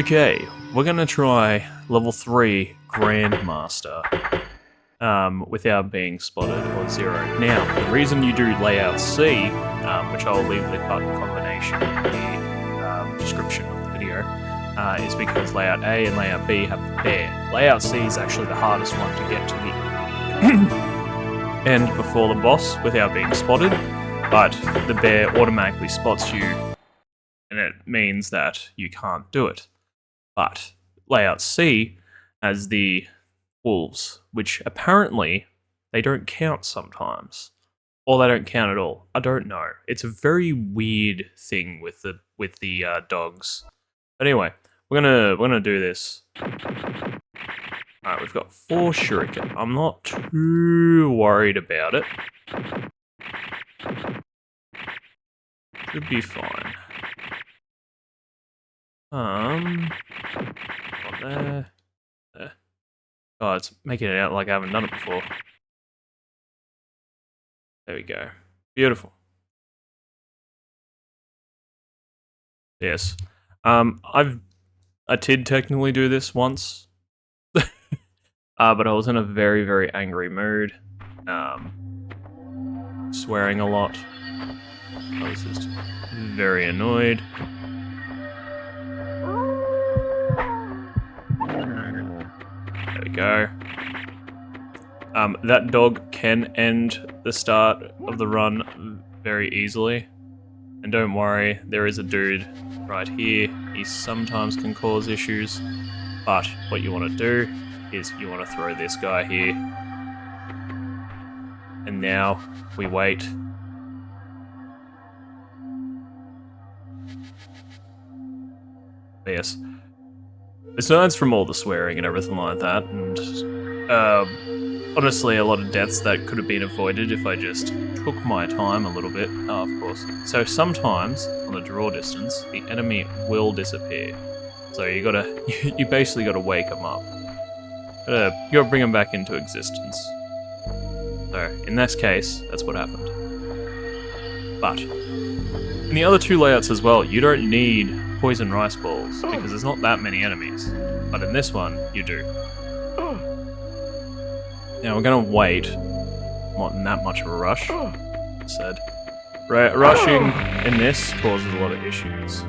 Okay, we're gonna try level 3 Grandmaster without being spotted or zero. Now, the reason you do layout C, which I'll leave the button combination in the description of the video, is because layout A and layout B have the bear. Layout C is actually the hardest one to get to the end before the boss without being spotted, but the bear automatically spots you, and it means that you can't do it. But layout C has the wolves, which apparently they don't count sometimes, or they don't count at all. I don't know. It's a very weird thing with the dogs. But anyway, we're gonna do this. All right, we've got 4 shuriken. I'm not too worried about it. Should be fine. Not there. There. Oh, it's making it out like I haven't done it before. There we go. Beautiful. Yes. I did technically do this once. But I was in a very, very angry mood. Swearing a lot. I was just very annoyed. There we go. That dog can end the start of the run very easily. And don't worry, there is a dude right here. He sometimes can cause issues. But what you want to do is you want to throw this guy here. And now we wait. Yes. Besides from all the swearing and everything like that, and honestly a lot of deaths that could have been avoided if I just took my time a little bit. Oh, of course. So sometimes, on the draw distance, the enemy will disappear. So you basically gotta wake them up. You gotta bring them back into existence. So, in this case, that's what happened. But, in the other 2 layouts as well, you don't need poison rice balls, because there's not that many enemies. But in this one, you do. Now we're gonna wait. Not in that much of a rush, I said. Rushing in this causes a lot of issues.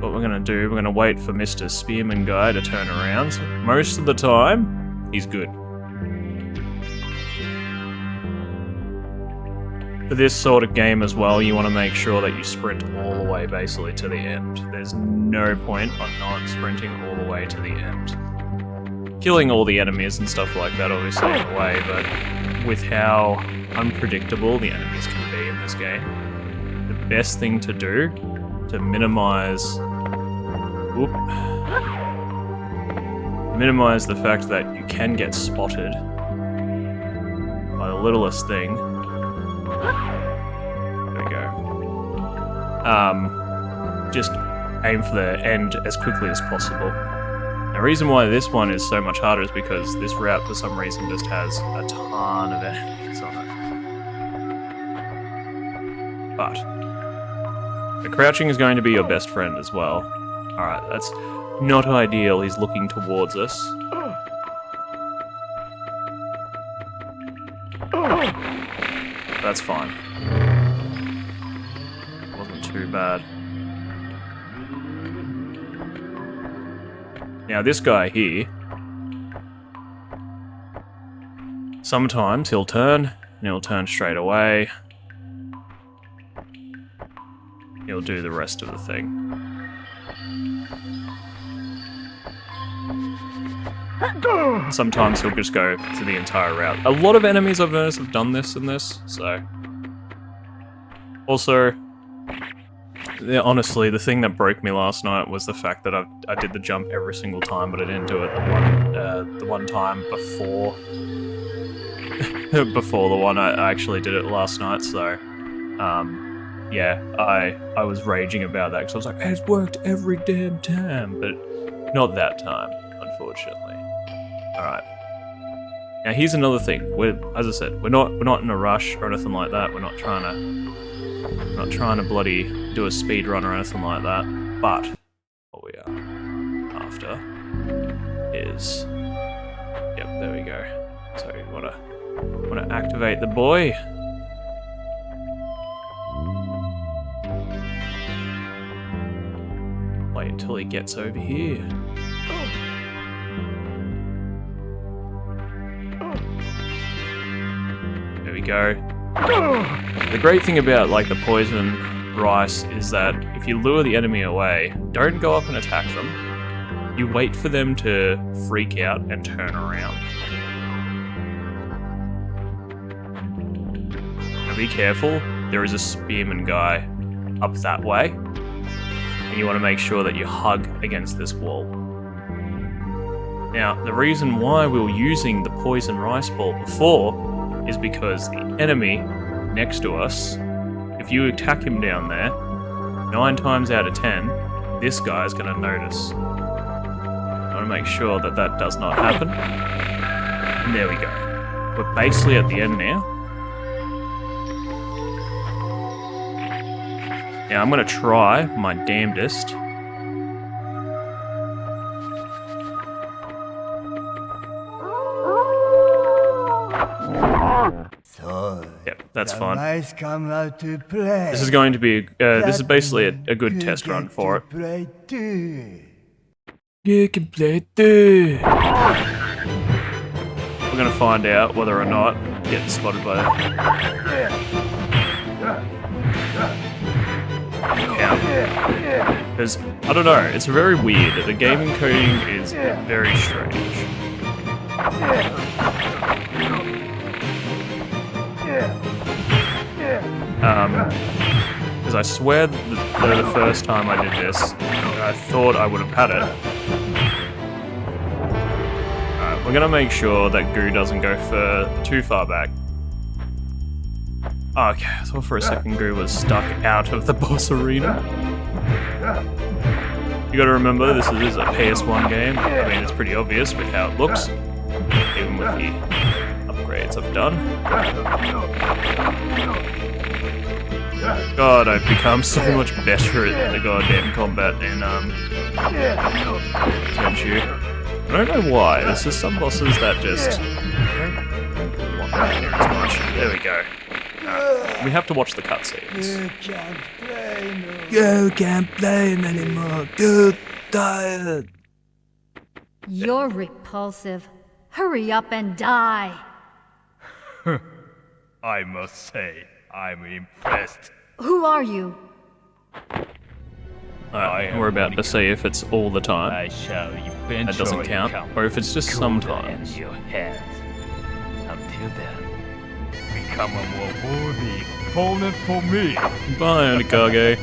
What we're gonna do, we're gonna wait for Mr. Spearman Guy to turn around. Most of the time, he's good. For this sort of game as well, you want to make sure that you sprint all the way basically to the end. There's no point on not sprinting all the way to the end. Killing all the enemies and stuff like that obviously in the way, but with how unpredictable the enemies can be in this game, the best thing to do to minimize the fact that you can get spotted by the littlest thing. There we go. Just aim for the end as quickly as possible. The reason why this one is so much harder is because this route for some reason just has a ton of enemies on it. But the crouching is going to be your best friend as well. Alright, that's not ideal. He's looking towards us. That's fine. Wasn't too bad. Now this guy here, sometimes he'll turn, and he'll turn straight away. He'll do the rest of the thing. Sometimes he'll just go to the entire route. A lot of enemies I've noticed have done this in this, so... Also, yeah, honestly, the thing that broke me last night was the fact that I did the jump every single time, but I didn't do it the one time before... before the one I actually did it last night, so... yeah, I was raging about that, because I was like, it's worked every damn time, but not that time, unfortunately. Alright. Now here's another thing. As I said, we're not in a rush or anything like that. We're not trying to I'm not trying to bloody do a speed run or anything like that, but what we are after is... Yep, there we go. So we wanna activate the boy. Wait until he gets over here. There we go. The great thing about like the poison rice is that if you lure the enemy away, don't go up and attack them. You wait for them to freak out and turn around. Now be careful, there is a spearman guy up that way, and you want to make sure that you hug against this wall. Now, the reason why we were using the poison rice ball before is because the enemy next to us, if you attack him down there, 9 times out of 10, this guy is going to notice. I want to make sure that that does not happen. And there we go. We're basically at the end now. Now I'm going to try my damnedest. Yep, that's fine. This is going to be, this is basically a good test run for it. You can play too. We're going to find out whether or not getting spotted by that. Because, I don't know, it's very weird. The game encoding is very strange. Because I swear the first time I did this, I thought I would have had it. Alright, we're gonna make sure that Goo doesn't go too far back. Oh, okay, I thought for a second Goo was stuck out of the boss arena. You gotta remember, this is a PS1 game. I mean, it's pretty obvious with how it looks, even with the upgrades I've done. God, I've become so much better at the goddamn combat in Tenchu. I don't know why, there's just some bosses that just don't want that as much. There we go. We have to watch the cutscenes. You can't play anymore. You're tired. You're repulsive. Hurry up and die. I must say, I'm impressed. Who are you? We're about to see if it's all the time. I shall eventually That doesn't count. Or if it's just sometimes. your hands. Until then, become a more worthy opponent for me. Bye, Onikage.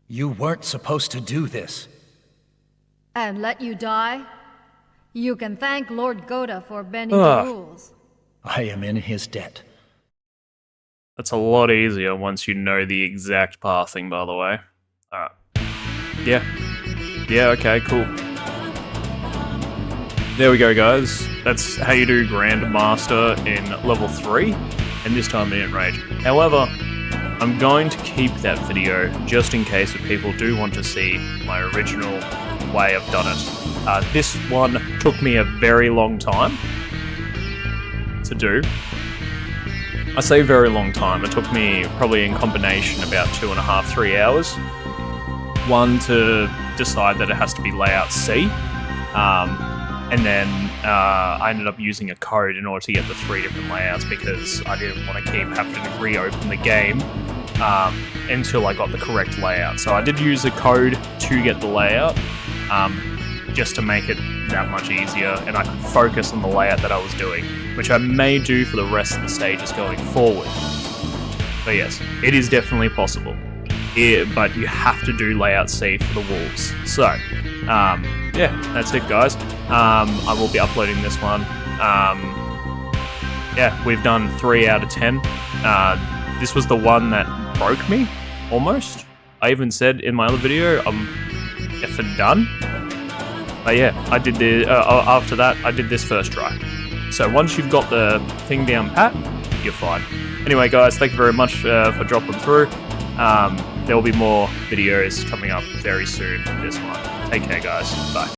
You weren't supposed to do this. And let you die? You can thank Lord Goda for bending the rules. I am in his debt. That's a lot easier once you know the exact pathing, by the way. Alright. Yeah. Yeah, okay, cool. There we go, guys. That's how you do Grandmaster in level 3, and this time in Rage. However, I'm going to keep that video just in case if people do want to see my original way I've done it. This one took me a very long time to do. I say very long time, it took me probably in combination about 2.5, 3 hours. One to decide that it has to be layout C, and then I ended up using a code in order to get the 3 different layouts because I didn't want to keep having to reopen the game until I got the correct layout. So I did use a code to get the layout, just to make it that much easier, and I could focus on the layout that I was doing, which I may do for the rest of the stages going forward. But yes, it is definitely possible. But you have to do layout C for the wolves. So, yeah, that's it, guys. I will be uploading this one. Yeah, we've done 3 out of 10. This was the one that broke me, almost. I even said in my other video, I'm effing done. But yeah, I did the after that, I did this first try. So once you've got the thing down pat, you're fine. Anyway, guys, thank you very much for dropping through. There will be more videos coming up very soon. This one. Take care, guys. Bye.